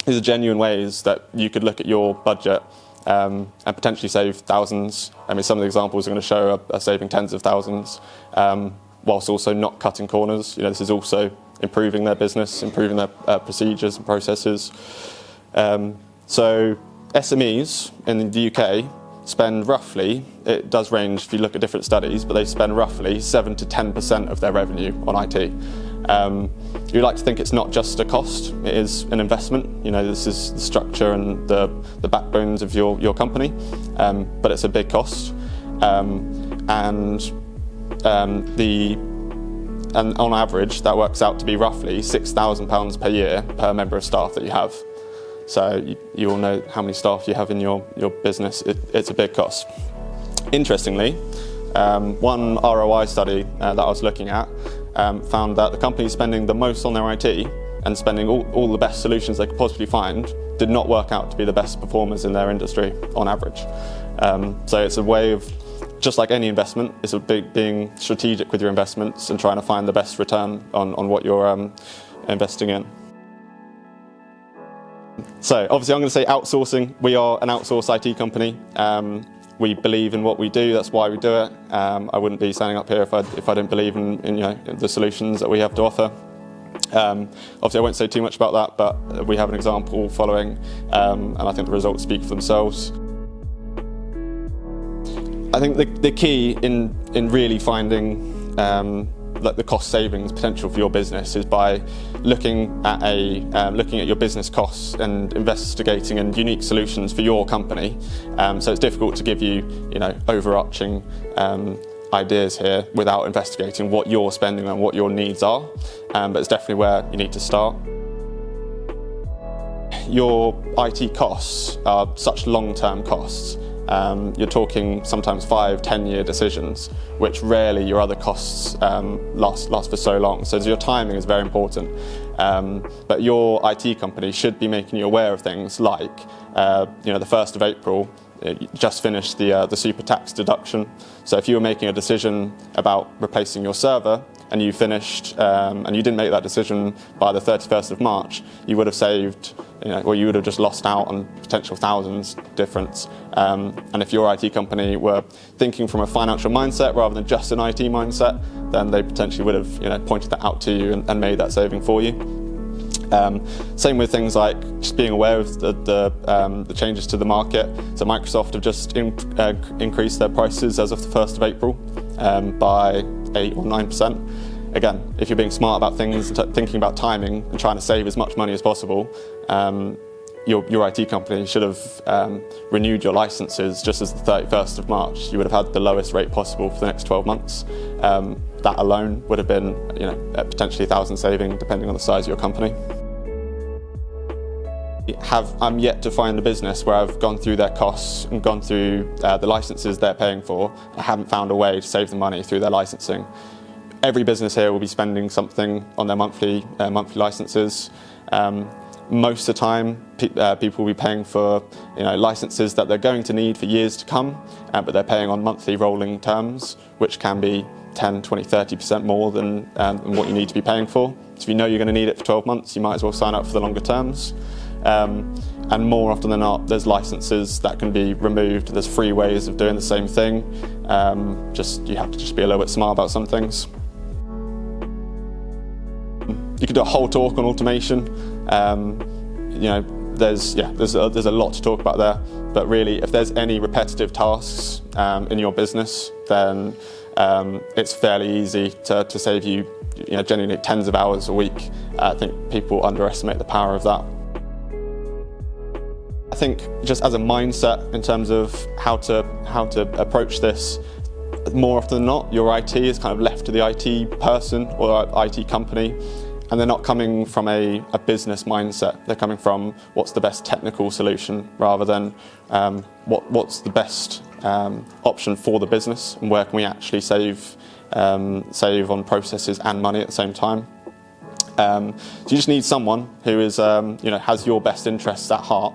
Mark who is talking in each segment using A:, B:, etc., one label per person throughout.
A: these are genuine ways that you could look at your budget and potentially save thousands. I mean, some of the examples are going to show are saving tens of thousands, whilst also not cutting corners. This is also improving their business, improving their procedures and processes. So SMEs in the UK spend roughly, it does range if you look at different studies, but they spend roughly 7 to 10% of their revenue on IT. You like to think it's not just a cost, it is an investment. This is the structure and the backbones of your company, but it's a big cost. And on average, that works out to be roughly £6,000 per year per member of staff that you have. So you all know how many staff you have in your business. It's a big cost. Interestingly, one ROI study that I was looking at found that the companies spending the most on their IT and spending all the best solutions they could possibly find did not work out to be the best performers in their industry on average. So it's a way of, just like any investment, it's a big being strategic with your investments and trying to find the best return on what you're investing in. So obviously I'm going to say outsourcing. We are an outsourced IT company. We believe in what we do, that's why we do it. I wouldn't be standing up here if I didn't believe in the solutions that we have to offer. Obviously I won't say too much about that, but we have an example following, and I think the results speak for themselves. I think the key in really finding the cost savings potential for your business is by looking at your business costs and investigating in unique solutions for your company. So it's difficult to give you overarching ideas here without investigating what you're spending and what your needs are, but it's definitely where you need to start. Your IT costs are such long-term costs. You're talking sometimes 5-10 year decisions, which rarely your other costs last for so long. So your timing is very important. But your IT company should be making you aware of things like, the 1st of April, you just finished the super tax deduction. So if you were making a decision about replacing your server and you finished and you didn't make that decision by the 31st of March, you would have saved, or you would have just lost out on potential thousands difference. And if your IT company were thinking from a financial mindset rather than just an IT mindset, then they potentially would have pointed that out to you and made that saving for you. Same with things like just being aware of the changes to the market. So Microsoft have just increased their prices as of the 1st of April by 8 or 9%. Again, if you're being smart about things, thinking about timing and trying to save as much money as possible, your IT company should have renewed your licenses just as the 31st of March. You would have had the lowest rate possible for the next 12 months. That alone would have been potentially 1,000 saving depending on the size of your company. I'm yet to find a business where I've gone through their costs and gone through the licenses they're paying for. I haven't found a way to save the money through their licensing. Every business here will be spending something on their monthly licenses. Most of the time, people will be paying for licenses that they're going to need for years to come, but they're paying on monthly rolling terms, which can be 10, 20, 30% more than what you need to be paying for. So if you know you're going to need it for 12 months, you might as well sign up for the longer terms. And more often than not, there's licenses that can be removed. There's free ways of doing the same thing. You have to just be a little bit smart about some things. You could do a whole talk on automation. There's a lot to talk about there. But really, if there's any repetitive tasks in your business, then it's fairly easy to save you, genuinely tens of hours a week. I think people underestimate the power of that. I think just as a mindset in terms of how to approach this, more often than not, your IT is kind of left to the IT person or IT company, and they're not coming from a business mindset. They're coming from what's the best technical solution rather than what's the best option for the business and where can we actually save on processes and money at the same time. So you just need someone who is has your best interests at heart.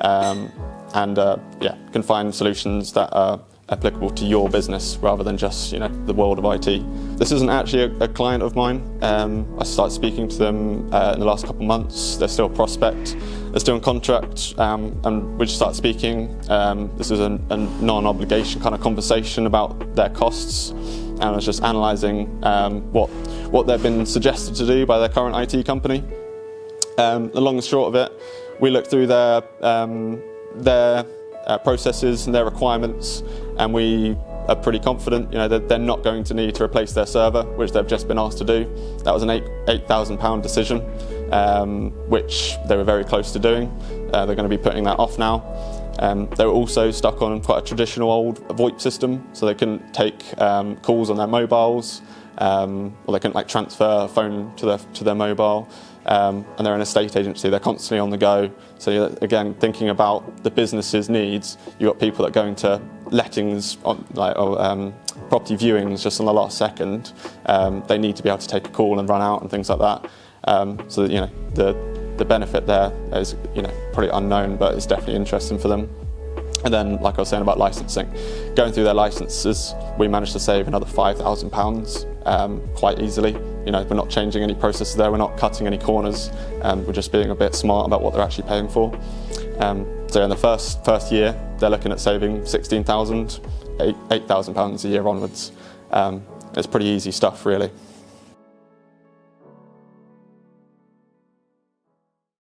A: Can find solutions that are applicable to your business rather than just the world of IT. This isn't actually a client of mine. I started speaking to them in the last couple of months. They're still a prospect, they're still in contract, and we just started speaking. This is a non-obligation kind of conversation about their costs, and I was just analysing what they've been suggested to do by their current IT company. The long and short of it, we looked through their processes and their requirements, and we are pretty confident that they're not going to need to replace their server, which they've just been asked to do. That was an £8,000 decision, which they were very close to doing. They're going to be putting that off now. They were also stuck on quite a traditional old VoIP system, so they couldn't take calls on their mobiles, or they couldn't transfer a phone to their mobile. And they're an estate agency, they're constantly on the go. So again, thinking about the business's needs, you've got people that go into lettings, property viewings just on the last second. They need to be able to take a call and run out and things like that. So the benefit there is probably unknown, but it's definitely interesting for them. And then, like I was saying about licensing, going through their licenses, we managed to save another £5,000 quite easily. We're not changing any processes there, we're not cutting any corners, we're just being a bit smart about what they're actually paying for. So in the first year, they're looking at saving £16,000, £8,000 a year onwards. It's pretty easy stuff, really.